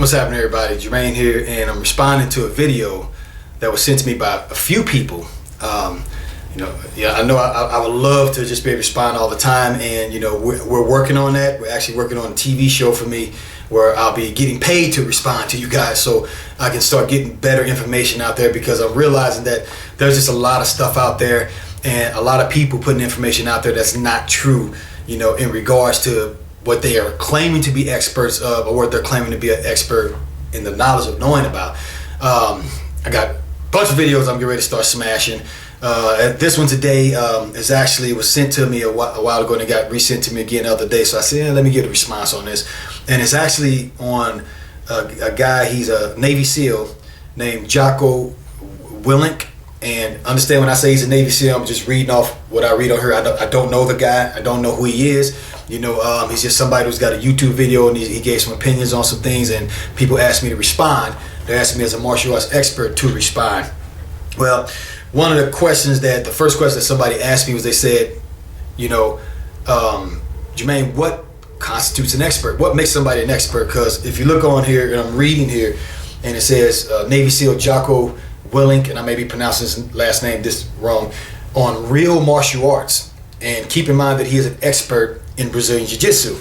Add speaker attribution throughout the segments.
Speaker 1: What's happening, everybody? Jermaine here, and I'm responding to a video that was sent to me by a few people. I know I would love to just be able to respond all the time, and we're working on that. We're actually working on a TV show for me where I'll be getting paid to respond to you guys, so I can start getting better information out there, because I'm realizing that there's just a lot of stuff out there and a lot of people putting information out there that's not true, in regards to what they are claiming to be experts of, or what they're claiming to be an expert in the knowledge of knowing about. I got a bunch of videos I'm getting ready to start smashing. This one today was sent to me a while ago, and it got resent to me again the other day. So I said, let me get a response on this. And it's actually on a guy, he's a Navy SEAL named Jocko, Willink. And understand, when I say he's a Navy SEAL, I'm just reading off what I read on here. I don't know the guy. I don't know who he is. He's just somebody who's got a YouTube video, and he gave some opinions on some things, and people asked me to respond. They asked me as a martial arts expert to respond. Well, one of the first question that somebody asked me was, they said, Jermaine, what constitutes an expert? What makes somebody an expert? Because if you look on here, and I'm reading here, and it says Navy SEAL Jocko Willink, and I may be pronouncing his last name this wrong, on real martial arts. And keep in mind that he is an expert in Brazilian Jiu-Jitsu.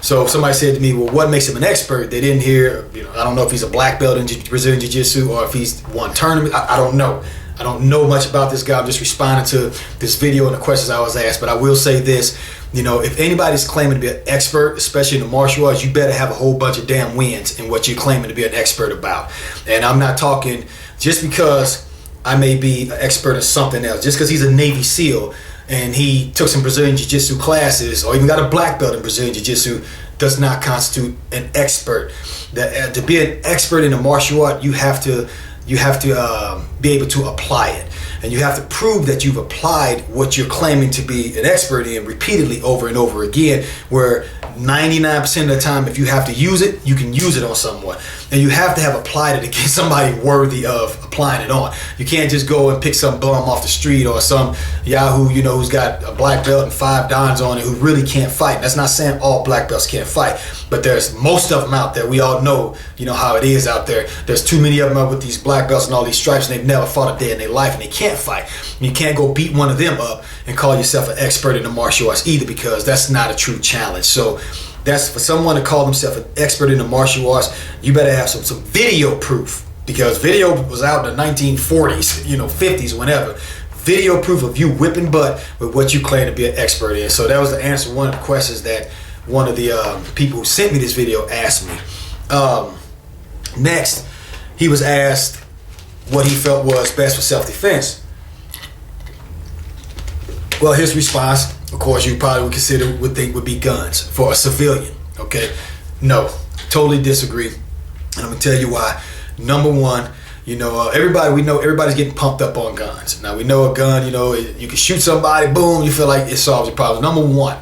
Speaker 1: So if somebody said to me, well, what makes him an expert? They didn't hear, I don't know if he's a black belt in Brazilian Jiu-Jitsu, or if he's won tournament. I don't know. I don't know much about this guy. I'm just responding to this video and the questions I was asked. But I will say this, if anybody's claiming to be an expert, especially in the martial arts, you better have a whole bunch of damn wins in what you're claiming to be an expert about. And I'm not talking just because I may be an expert in something else, just because he's a Navy SEAL and he took some Brazilian Jiu-Jitsu classes, or even got a black belt in Brazilian Jiu-Jitsu, does not constitute an expert. To be an expert in a martial art, you have to be able to apply it, and you have to prove that you've applied what you're claiming to be an expert in repeatedly over and over again, where 99% of the time, if you have to use it, you can use it on someone, and you have to have applied it against somebody worthy of applying it on. You can't just go and pick some bum off the street, or some yahoo who's got a black belt and 5 dons on it, who really can't fight. And that's not saying all black belts can't fight, but there's most of them out there. We all know how it is out there. There's too many of them out with these black belts and all these stripes, and they've never fought a day in their life, and they can't fight. And you can't go beat one of them up and call yourself an expert in the martial arts either, because that's not a true challenge. So that's for someone to call themselves an expert in the martial arts. You better have some video proof, because video was out in the 1940s, 50s, whenever. Video proof of you whipping butt with what you claim to be an expert in. So that was the answer to one of the questions that one of the people who sent me this video asked me. Next, he was asked what he felt was best for self-defense. Well, his response, of course, you probably would think would be guns for a civilian. Okay, no, totally disagree, and I'm gonna tell you why. Number one, everybody's getting pumped up on guns. Now we know a gun, you can shoot somebody, boom, you feel like it solves your problem. Number one,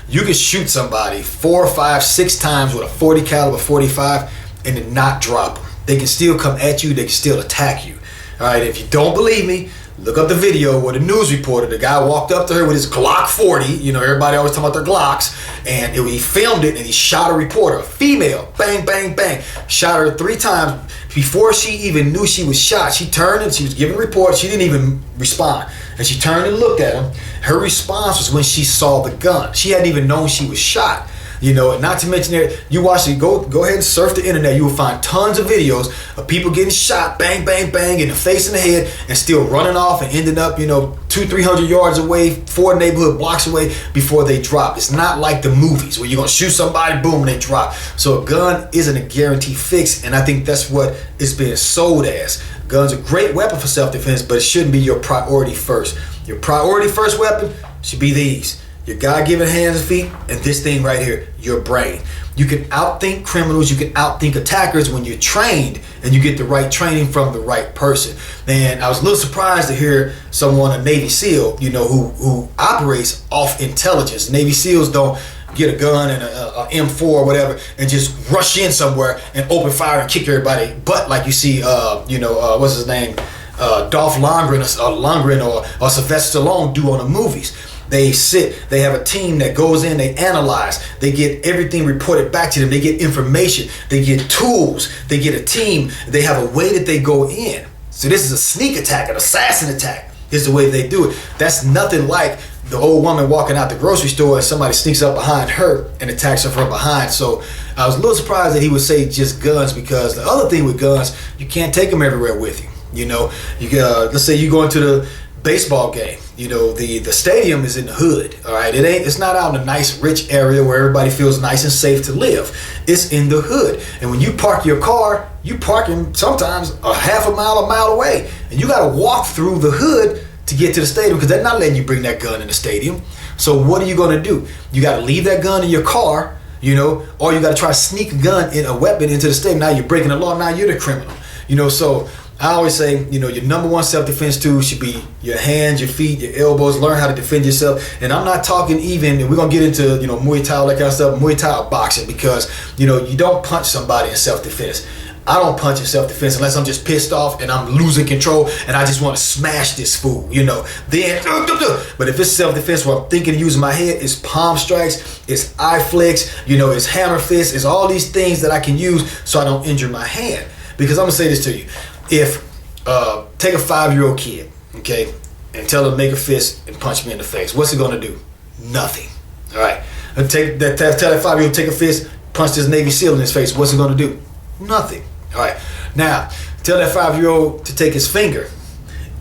Speaker 1: you can shoot somebody 4, 5, 6 times with a 40 caliber 45 and then not drop them. They can still come at you. They can still attack you. All right, if you don't believe me, look up the video where the news reporter, the guy walked up to her with his Glock 40. Everybody always talking about their Glocks. And he filmed it, and he shot a reporter, a female. Bang, bang, bang. Shot her 3 times. Before she even knew she was shot, she turned and she was giving reports. She didn't even respond. And she turned and looked at him. Her response was when she saw the gun. She hadn't even known she was shot. Not to mention that you watch it, go ahead and surf the internet. You will find tons of videos of people getting shot, bang, bang, bang, in the face and the head, and still running off and ending up, 200-300 yards away, 4 neighborhood blocks away before they drop. It's not like the movies where you're gonna shoot somebody, boom, and they drop. So a gun isn't a guaranteed fix, and I think that's what it's being sold as. Guns are a great weapon for self-defense, but it shouldn't be your priority first. Your priority first weapon should be these: your God-given hands and feet, and this thing right here, your brain. You can outthink criminals, you can outthink attackers when you're trained and you get the right training from the right person. And I was a little surprised to hear someone, a Navy SEAL, who operates off intelligence. Navy SEALs don't get a gun and a M4 or whatever and just rush in somewhere and open fire and kick everybody butt like you see, what's his name? Dolph Lundgren or Sylvester Stallone do on the movies. They sit, they have a team that goes in, they analyze, they get everything reported back to them, they get information, they get tools, they get a team, they have a way that they go in. So this is a sneak attack, an assassin attack is the way they do it. That's nothing like the old woman walking out the grocery store and somebody sneaks up behind her and attacks her from behind. So I was a little surprised that he would say just guns, because the other thing with guns, you can't take them everywhere with you. You know, let's say you go into the baseball game. You know, the stadium is in the hood. All right, it's not out in a nice rich area where everybody feels nice and safe to live. It's in the hood. And when you park your car, you parking sometimes a half a mile away, and you got to walk through the hood to get to the stadium, because they're not letting you bring that gun in the stadium. So what are you going to do? You got to leave that gun in your car, you know, or you got to try to sneak a weapon into the stadium. Now you're breaking the law. Now you're the criminal, you know. So I always say, you know, your number one self-defense tool should be your hands, your feet, your elbows. Learn how to defend yourself. And I'm not talking even, and we're going to get into, you know, Muay Thai, all that kind of stuff, Muay Thai or boxing, because, you know, you don't punch somebody in self-defense. I don't punch in self-defense unless I'm just pissed off and I'm losing control and I just want to smash this fool, you know. Then, but if it's self-defense where I'm thinking and using my head, it's palm strikes, it's eye flicks, you know, it's hammer fists, it's all these things that I can use so I don't injure my hand. Because I'm going to say this to you. If, take a 5-year-old kid, okay, and tell him to make a fist and punch me in the face, what's he going to do? Nothing. All right. Tell that 5-year-old take a fist, punch this Navy SEAL in his face, what's he going to do? Nothing. All right. Now, tell that 5-year-old to take his finger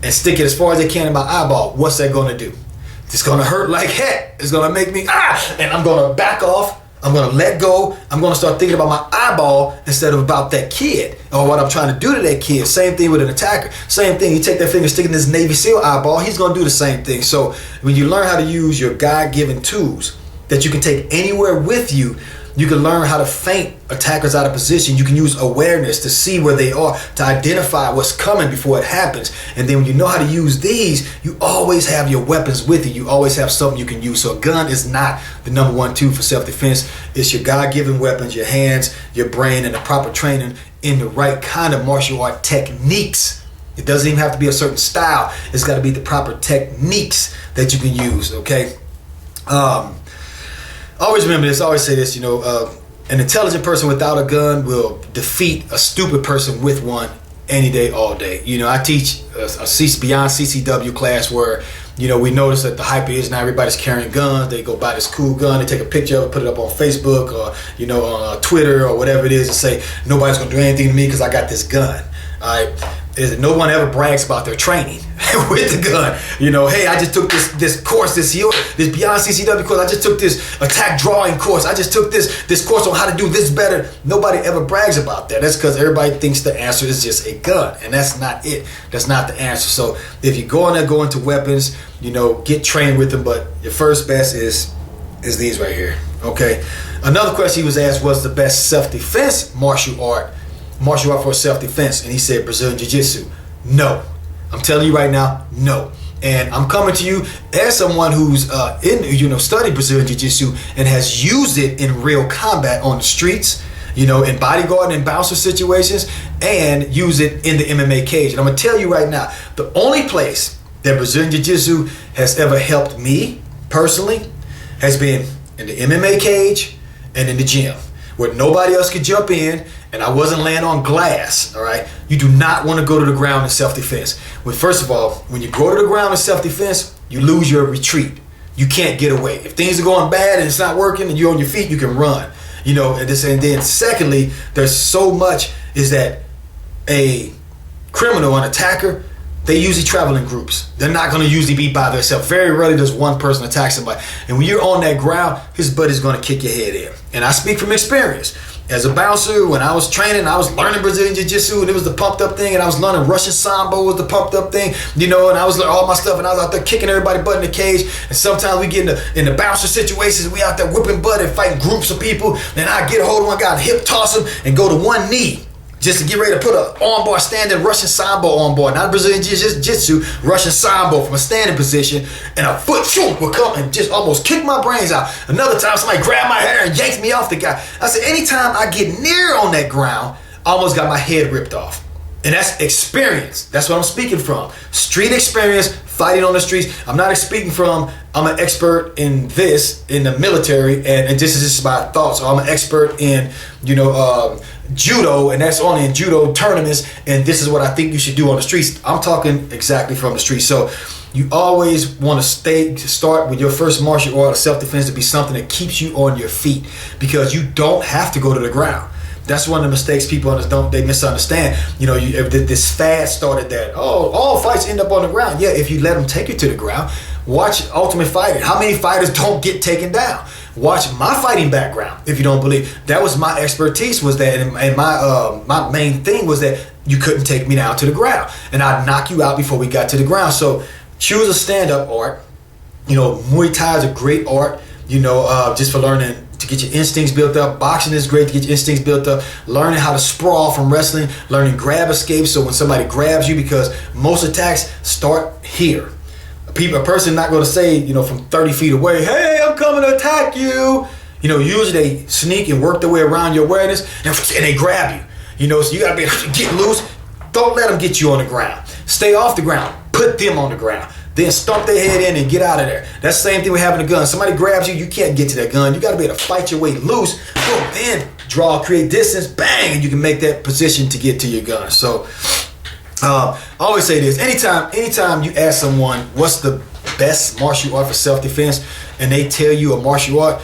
Speaker 1: and stick it as far as they can in my eyeball. What's that going to do? It's going to hurt like heck. It's going to make me, and I'm going to back off. I'm going to let go. I'm going to start thinking about my eyeball instead of about that kid or what I'm trying to do to that kid. Same thing with an attacker. Same thing. You take that finger, stick it in this Navy SEAL eyeball, he's going to do the same thing. So when you learn how to use your God-given tools that you can take anywhere with you, you can learn how to feint attackers out of position. You can use awareness to see where they are, to identify what's coming before it happens. And then when you know how to use these, you always have your weapons with you. You always have something you can use. So a gun is not the number one tool for self-defense. It's your God-given weapons, your hands, your brain, and the proper training in the right kind of martial art techniques. It doesn't even have to be a certain style. It's got to be the proper techniques that you can use, okay? Always remember this, I always say this, you know, an intelligent person without a gun will defeat a stupid person with one any day, all day. You know, I teach a beyond CCW class where, you know, we notice that the hype is now everybody's carrying guns. They go buy this cool gun, they take a picture of it, put it up on Facebook or, you know, on Twitter or whatever it is, and say, nobody's going to do anything to me because I got this gun. All right. No one ever brags about their training with the gun. You know, hey, I just took this course, this Beyond CCW course. I just took this attack drawing course. I just took this course on how to do this better. Nobody ever brags about that. That's because everybody thinks the answer is just a gun, and that's not it. That's not the answer. So if you go into weapons, you know, get trained with them. But your first best is these right here. Okay. Another question he was asked was the best self-defense martial art for self-defense, and he said Brazilian Jiu-Jitsu. No, I'm telling you right now, no. And I'm coming to you as someone who's studied Brazilian Jiu-Jitsu and has used it in real combat on the streets, you know, in bodyguarding and bouncer situations, and use it in the MMA cage. And I'm gonna tell you right now, the only place that Brazilian Jiu-Jitsu has ever helped me personally has been in the MMA cage and in the gym, where nobody else could jump in, and I wasn't laying on glass, all right? You do not want to go to the ground in self-defense. Well, first of all, when you go to the ground in self-defense, you lose your retreat. You can't get away. If things are going bad and it's not working and you're on your feet, you can run. You know, and then secondly, there's so much is that a criminal, an attacker, they usually travel in groups. They're not going to usually be by themselves. Very rarely does one person attack somebody. And when you're on that ground, his buddy's going to kick your head in. And I speak from experience. As a bouncer, when I was training, I was learning Brazilian Jiu-Jitsu, and it was the pumped up thing, and I was learning Russian Sambo was the pumped up thing, you know, and I was learning all my stuff, and I was out there kicking everybody butt in the cage, and sometimes we get in the bouncer situations, and we out there whipping butt and fighting groups of people, and I get a hold of one guy and hip toss him and go to one knee, just to get ready to put an armbar, standing Russian Sambo armbar, not Brazilian Jiu-Jitsu, Russian Sambo from a standing position, and a foot would come and just almost kick my brains out. Another time, somebody grabbed my hair and yanked me off the guy. I said, anytime I get near on that ground, I almost got my head ripped off. And that's experience. That's what I'm speaking from. Street experience, fighting on the streets. I'm not speaking from, I'm an expert in this, in the military, and this is just my thoughts. Or I'm an expert in, judo, and that's only in judo tournaments, and this is what I think you should do on the streets. I'm talking exactly from the streets. So you always want to start with your first martial art of self-defense to be something that keeps you on your feet, because you don't have to go to the ground. That's one of the mistakes people they misunderstand. This fad started that, all fights end up on the ground. Yeah, if you let them take you to the ground. Watch Ultimate Fighting. How many fighters don't get taken down? Watch my fighting background. If you don't believe, that was my expertise, was that, and my main thing was that you couldn't take me down to the ground, and I'd knock you out before we got to the ground. So choose a stand-up art. Muay Thai is a great art. Just for learning to get your instincts built up. Boxing is great to get your instincts built up. Learning how to sprawl from wrestling. Learning grab escape, so when somebody grabs you, because most attacks start here. A person not going to say, from 30 feet away, hey, I'm coming to attack you. Usually they sneak and work their way around your awareness, and they grab you. So you got to be able to get loose. Don't let them get you on the ground. Stay off the ground. Put them on the ground. Then stomp their head in and get out of there. That's the same thing with having a gun. Somebody grabs you, you can't get to that gun. You got to be able to fight your way loose. Boom, then create distance, bang, and you can make that position to get to your gun. So I always say this: anytime you ask someone what's the best martial art for self-defense, and they tell you a martial art,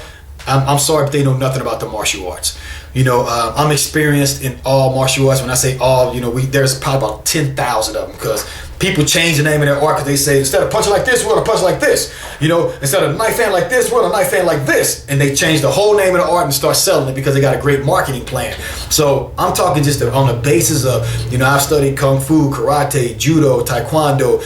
Speaker 1: I'm sorry, but they know nothing about the martial arts. I'm experienced in all martial arts. When I say all, there's probably about 10,000 of them, because people change the name of their art, because they say, instead of punching like this, we're gonna punch like this. Instead of knife hand like this, we're gonna knife hand like this. And they change the whole name of the art and start selling it because they got a great marketing plan. So I'm talking just on the basis of, I've studied Kung Fu, Karate, Judo, Taekwondo,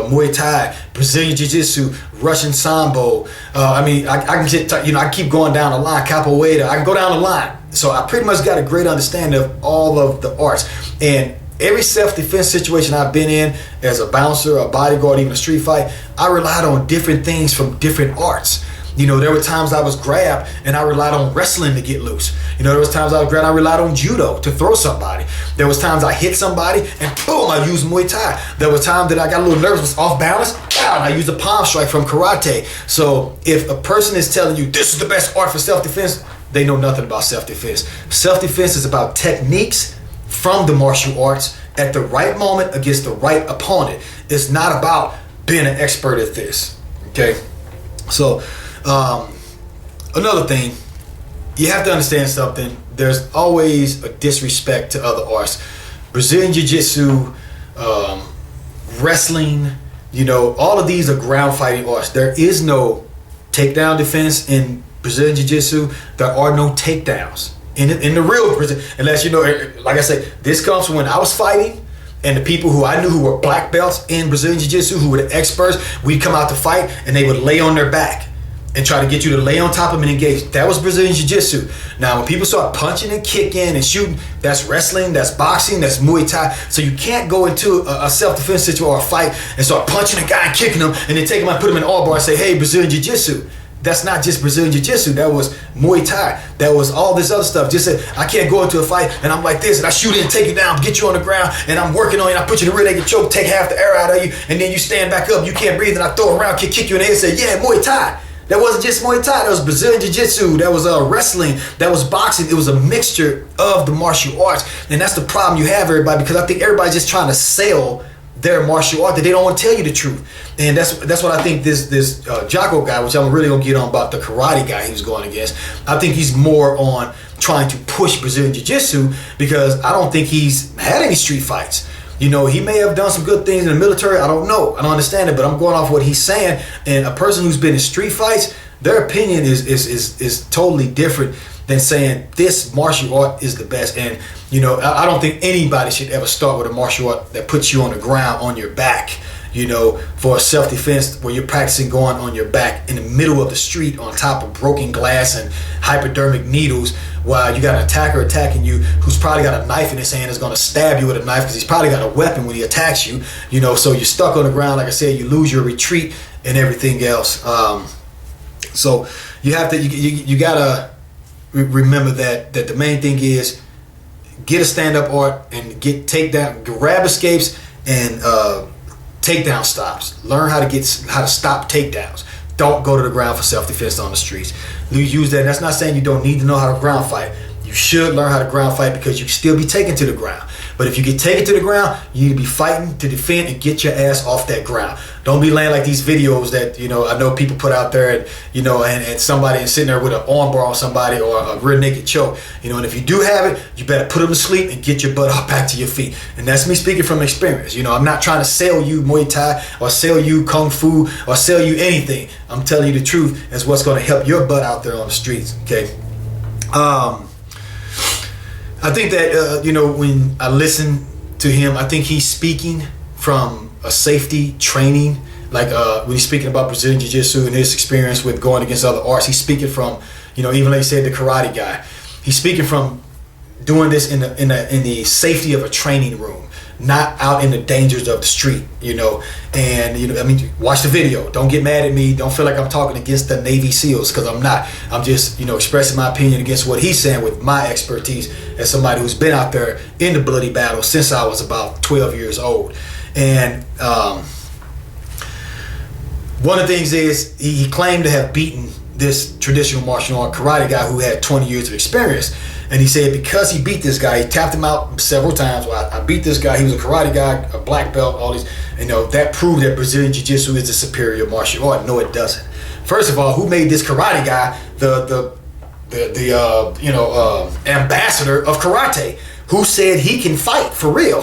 Speaker 1: Muay Thai, Brazilian Jiu-Jitsu, Russian Sambo. I can just, I keep going down the line, Capoeira. I can go down the line. So I pretty much got a great understanding of all of the arts. And every self-defense situation I've been in, as a bouncer, a bodyguard, even a street fight, I relied on different things from different arts. There were times I was grabbed and I relied on wrestling to get loose. There was times I was grabbed and I relied on judo to throw somebody. There was times I hit somebody and boom, I used Muay Thai. There was times that I got a little nervous, was off balance, and I used a palm strike from karate. So if a person is telling you this is the best art for self-defense, they know nothing about self-defense. Self-defense is about techniques from the martial arts at the right moment against the right opponent. It's not about being an expert at this. Okay? So, another thing, you have to understand something. There's always a disrespect to other arts. Brazilian Jiu-Jitsu, wrestling, all of these are ground fighting arts. There is no takedown defense in Brazilian Jiu-Jitsu. There are no takedowns in the real Brazilian, unless like I said, this comes from when I was fighting, and the people who I knew who were black belts in Brazilian Jiu-Jitsu, who were the experts, we'd come out to fight and they would lay on their back and try to get you to lay on top of them and engage. That was Brazilian Jiu-Jitsu. Now, when people start punching and kicking and shooting, that's wrestling, that's boxing, that's Muay Thai. So you can't go into a self-defense situation or a fight and start punching a guy and kicking him and then take him and put him in all bar and say, hey, Brazilian Jiu-Jitsu. That's not just Brazilian Jiu-Jitsu. That was Muay Thai. That was all this other stuff. Just said, I can't go into a fight and I'm like this and I shoot in, take you down, get you on the ground, and I'm working on you and I put you in the rear naked choke, take half the air out of you, and then you stand back up, you can't breathe, and I throw around, kick you in the head and say, yeah, Muay Thai. That wasn't just Muay Thai. That was Brazilian Jiu-Jitsu. That was wrestling. That was boxing. It was a mixture of the martial arts. And that's the problem you have, everybody, because I think everybody's just trying to sell their martial art, that they don't want to tell you the truth. And that's what I think this Jocko guy, which I'm really going to get on about the karate guy he was going against, I think he's more on trying to push Brazilian Jiu-Jitsu, because I don't think he's had any street fights. He may have done some good things in the military. I don't know. I don't understand it, but I'm going off what he's saying. And a person who's been in street fights, their opinion is totally different than saying this martial art is the best. And I don't think anybody should ever start with a martial art that puts you on the ground on your back, for self-defense, where you're practicing going on your back in the middle of the street on top of broken glass and hypodermic needles, while you got an attacker attacking you who's probably got a knife in his hand, is going to stab you with a knife because he's probably got a weapon when he attacks you. So you're stuck on the ground. Like I said, you lose your retreat and everything else. So you have to, you gotta remember that the main thing is get a stand-up art and grab escapes and takedown stops. Learn how to stop takedowns. Don't go to the ground for self-defense on the streets. Use that. That's not saying you don't need to know how to ground fight. You should learn how to ground fight because you can still be taken to the ground. But if you get taken to the ground, you need to be fighting to defend and get your ass off that ground. Don't be laying like these videos that, I know people put out there and somebody is sitting there with an armbar on somebody or a rear naked choke. And if you do have it, you better put them to sleep and get your butt up back to your feet. And that's me speaking from experience. I'm not trying to sell you Muay Thai or sell you Kung Fu or sell you anything. I'm telling you the truth as what's going to help your butt out there on the streets. Okay. I think that, when I listen to him, I think he's speaking from a safety training. Like when he's speaking about Brazilian Jiu-Jitsu and his experience with going against other arts, he's speaking from, even like you said, the karate guy. He's speaking from doing this in the safety of a training room, not out in the dangers of the street, and watch the video. Don't get mad at me. Don't feel like I'm talking against the Navy SEALs, because I'm not. I'm just, expressing my opinion against what he's saying with my expertise as somebody who's been out there in the bloody battle since I was about 12 years old. And one of the things is he claimed to have beaten this traditional martial art karate guy who had 20 years of experience. And he said because he beat this guy, he tapped him out several times. Well, I beat this guy. He was a karate guy, a black belt, all these. That proved that Brazilian Jiu-Jitsu is a superior martial art. No, it doesn't. First of all, who made this karate guy the ambassador of karate? Who said he can fight for real?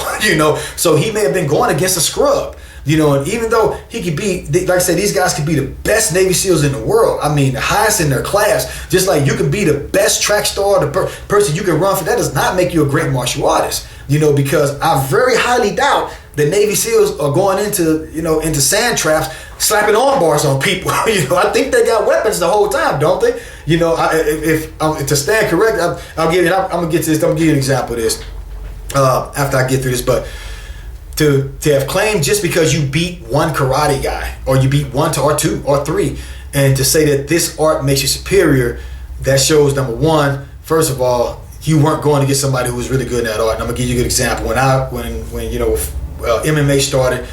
Speaker 1: So he may have been going against a scrub. And even though he could be, like I said, these guys could be the best Navy SEALs in the world. I mean, the highest in their class. Just like you could be the best track star, the person you can run for. That does not make you a great martial artist. Because I very highly doubt that Navy SEALs are going into sand traps, slapping arm bars on people. I think they got weapons the whole time, don't they? To stand correct, I'm gonna get to this. I'm gonna give you an example of this after I get through this, but. To have claimed just because you beat one karate guy or you beat one or two or three, and to say that this art makes you superior, that shows, number one, first of all, you weren't going to get somebody who was really good in that art. And I'm gonna give you a good example. When MMA started,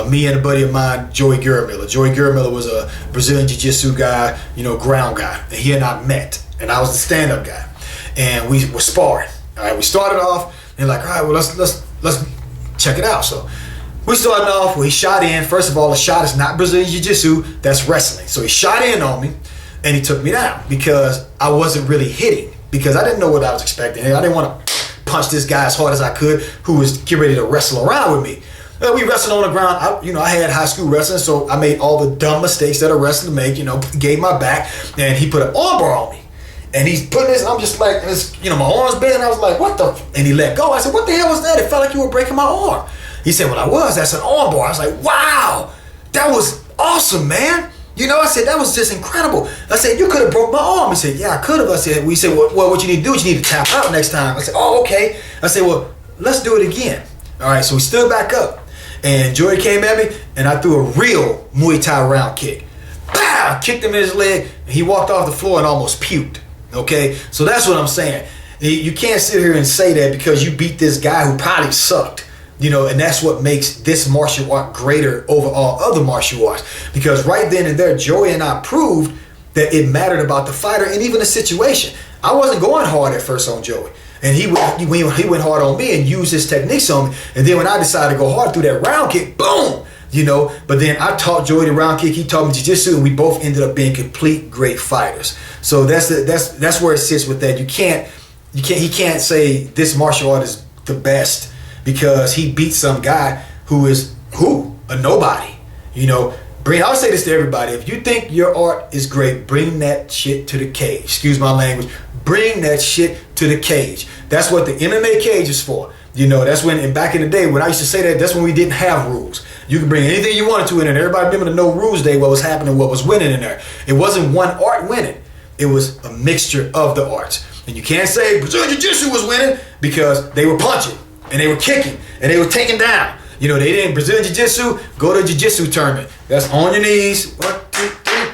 Speaker 1: me and a buddy of mine, Joey Guerramiller. Joey Guerramiller was a Brazilian Jiu-Jitsu guy, ground guy, and he and I met, and I was the stand-up guy, and we were sparring. All right, we started off and all right, well let's check it out. So we started off where he shot in. First of all, the shot is not Brazilian Jiu-Jitsu, that's wrestling. So he shot in on me and he took me down because I wasn't really hitting, because I didn't know what I was expecting. I didn't want to punch this guy as hard as I could who was getting ready to wrestle around with me. We wrestled on the ground. I had high school wrestling, so I made all the dumb mistakes that a wrestler make, gave my back, and he put an armbar on me. And he's putting this, I'm just like, my arm's bent. I was like, what the? And he let go. I said, what the hell was that? It felt like you were breaking my arm. He said, well, I was. That's an arm bar. I was like, wow, that was awesome, man. I said, that was just incredible. I said, you could have broke my arm. He said, yeah, I could have. I said, well, what you need to do is you need to tap out next time. I said, oh, okay. I said, well, let's do it again. All right, so we stood back up. And Joey came at me, and I threw a real Muay Thai round kick. Pow! Kicked him in his leg. And he walked off the floor and almost puked. Okay, so that's what I'm saying. You can't sit here and say that because you beat this guy who probably sucked, and that's what makes this martial art greater over all other martial arts. Because right then and there, Joey and I proved that it mattered about the fighter and even the situation. I wasn't going hard at first on Joey, and he went hard on me and used his techniques on me. And then when I decided to go hard through that round kick, boom. But then I taught Joey the round kick, he taught me jiu-jitsu, and we both ended up being complete great fighters. So that's where it sits with that. He can't say this martial art is the best because he beat some guy who is a nobody. I'll say this to everybody. If you think your art is great, bring that shit to the cage. Excuse my language. Bring that shit to the cage. That's what the MMA cage is for. That's when, and back in the day when I used to say that, that's when we didn't have rules. You could bring anything you wanted to in there. Everybody remember the no rules day, what was happening, what was winning in there. It wasn't one art winning. It was a mixture of the arts. And you can't say Brazilian Jiu-Jitsu was winning because they were punching and they were kicking and they were taking down. They didn't. Brazilian Jiu-Jitsu, go to a Jiu-Jitsu tournament. That's on your knees. 1, 2, 3.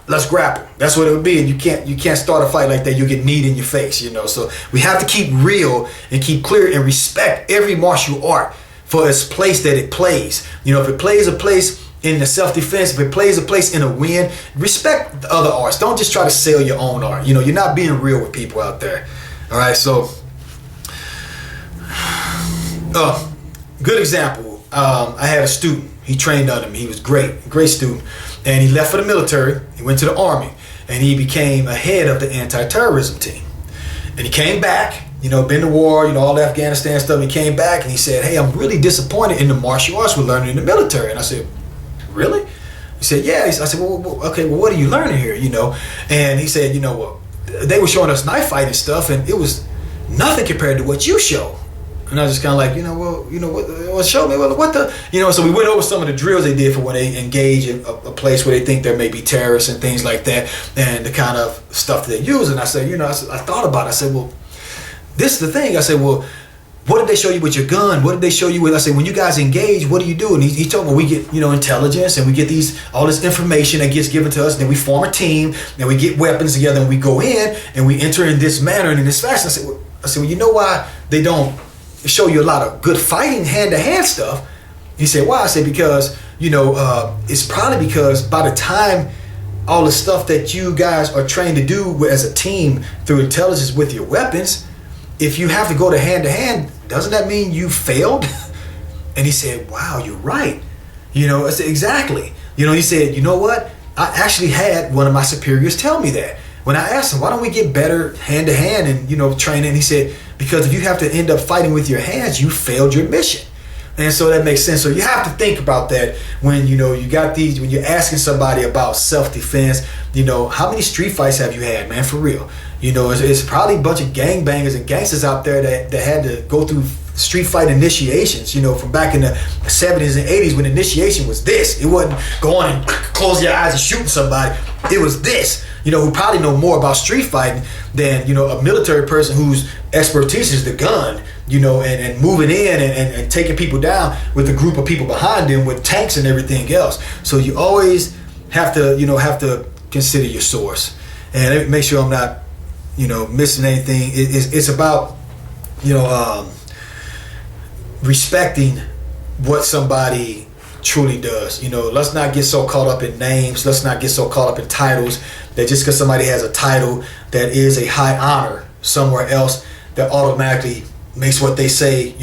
Speaker 1: let's grapple. That's what it would be. And you can't start a fight like that. You'll get kneed in your face, you know. So we have to keep real and keep clear and respect every martial art for its place that it plays. You know, if it plays a place in the self-defense, if it plays a place in a win, respect the other arts. Don't just try to sell your own art. You know, you're not being real with people out there. All right, so good example. I had a student. He trained under me. He was great student. And he left for the military. He went to the Army. And he became a head of the anti-terrorism team. And he came back, you know, been to war, you know, all the Afghanistan stuff. He came back and he said, hey, I'm really disappointed in the martial arts we're learning in the military. And I said, really? He said, yeah. I said, well, okay, well, what are you learning here, you know? And he said, you know, well, they were showing us knife fighting stuff, and it was nothing compared to what you show. And I was just kind of like, what show me? What the, you know? So we went over some of the drills they did for when they engage in a place where they think there may be terrorists and things like that, and the kind of stuff that they use. And I said, I thought about it. I said, well, this is the thing. I said, well, what did they show you with your gun? What did they show you with? I said, when you guys engage, what do you do? And he told me, we get, intelligence, and we get all this information that gets given to us. And then we form a team, and we get weapons together, and we go in, and we enter in this manner and in this fashion. I said, well, you know why they don't show you a lot of good fighting hand-to-hand stuff? He said, why? I said, because, it's probably because by the time all the stuff that you guys are trained to do as a team through intelligence with your weapons, if you have to go to hand, doesn't that mean you failed? And he said, wow, you're right. I said, exactly. He said, you know what? I actually had one of my superiors tell me that. When I asked him, why don't we get better hand-to-hand and, training? He said, because if you have to end up fighting with your hands, you failed your mission. And so that makes sense. So you have to think about that when, you got these, when you're asking somebody about self-defense, how many street fights have you had, man, for real? It's probably a bunch of gangbangers and gangsters out there that had to go through street fight initiations, from back in the 70s and 80s when initiation was this. It wasn't going and close your eyes and shooting somebody. It was this, who probably know more about street fighting than, a military person whose expertise is the gun, and moving in and taking people down with a group of people behind them with tanks and everything else. So you always have to consider your source and make sure I'm not, missing anything. It's about, respecting what somebody truly does. Let's not get so caught up in names. Let's not get so caught up in titles that just because somebody has a title that is a high honor somewhere else, that automatically makes what they say,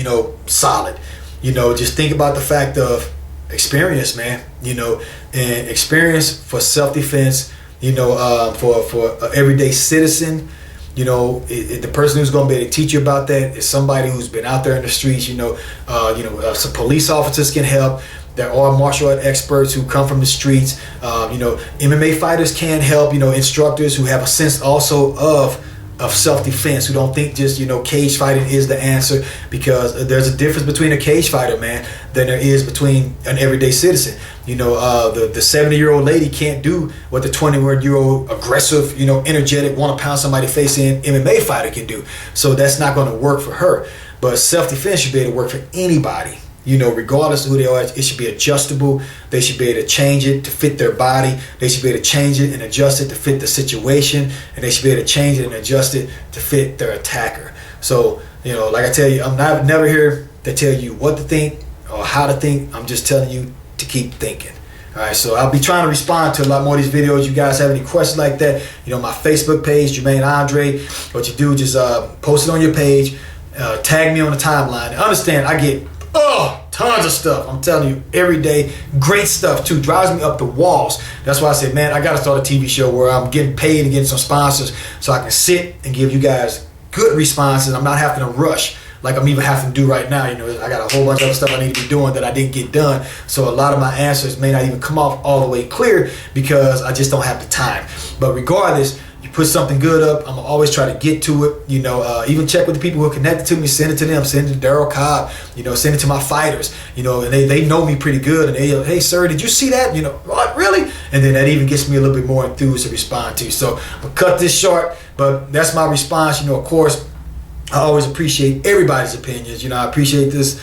Speaker 1: solid. Just think about the fact of experience, man. And experience for self-defense, for an everyday citizen. The person who's going to be able to teach you about that is somebody who's been out there in the streets. Some police officers can help. There are martial art experts who come from the streets. MMA fighters can help. Instructors who have a sense also of self-defense, who don't think just cage fighting is the answer, because there's a difference between a cage fighter, man, than there is between an everyday citizen. The 70-year-old lady can't do what the 21-year-old aggressive, energetic, want to pound somebody face in MMA fighter can do. So that's not going to work for her. But self-defense should be able to work for anybody. Regardless of who they are, it should be adjustable. They should be able to change it to fit their body. They should be able to change it and adjust it to fit the situation. And they should be able to change it and adjust it to fit their attacker. So, like I tell you, I'm never here to tell you what to think or how to think. I'm just telling you to keep thinking. All right, so I'll be trying to respond to a lot more of these videos. You guys have any questions like that, my Facebook page, Jermaine Andre. What you do, just post it on your page, tag me on the timeline. Understand, I get tons of stuff. I'm telling you, every day, great stuff too. Drives me up the walls. That's why I said, man, I got to start a TV show where I'm getting paid and getting some sponsors so I can sit and give you guys good responses. I'm not having to rush like I'm even having to do right now. I got a whole bunch of other stuff I need to be doing that I didn't get done. So a lot of my answers may not even come off all the way clear because I just don't have the time. But regardless, you put something good up, I'm always try to get to it. Even check with the people who are connected to me, send it to them, send it to Daryl Cobb, send it to my fighters, and they know me pretty good, and they, hey sir, did you see that? What, really? And then that even gets me a little bit more enthused to respond to. So I'll cut this short, but that's my response. Of course, I always appreciate everybody's opinions. I appreciate this.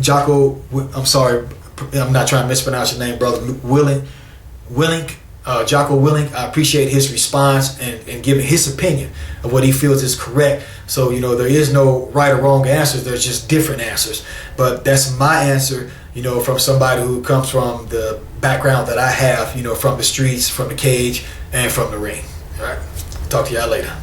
Speaker 1: Jocko, I'm sorry, I'm not trying to mispronounce your name, brother. Willink. Jocko Willink, I appreciate his response and giving his opinion of what he feels is correct. So, you know, there is no right or wrong answers. There's just different answers. But that's my answer, you know, from somebody who comes from the background that I have, you know, from the streets, from the cage, and from the ring. All right. Talk to y'all later.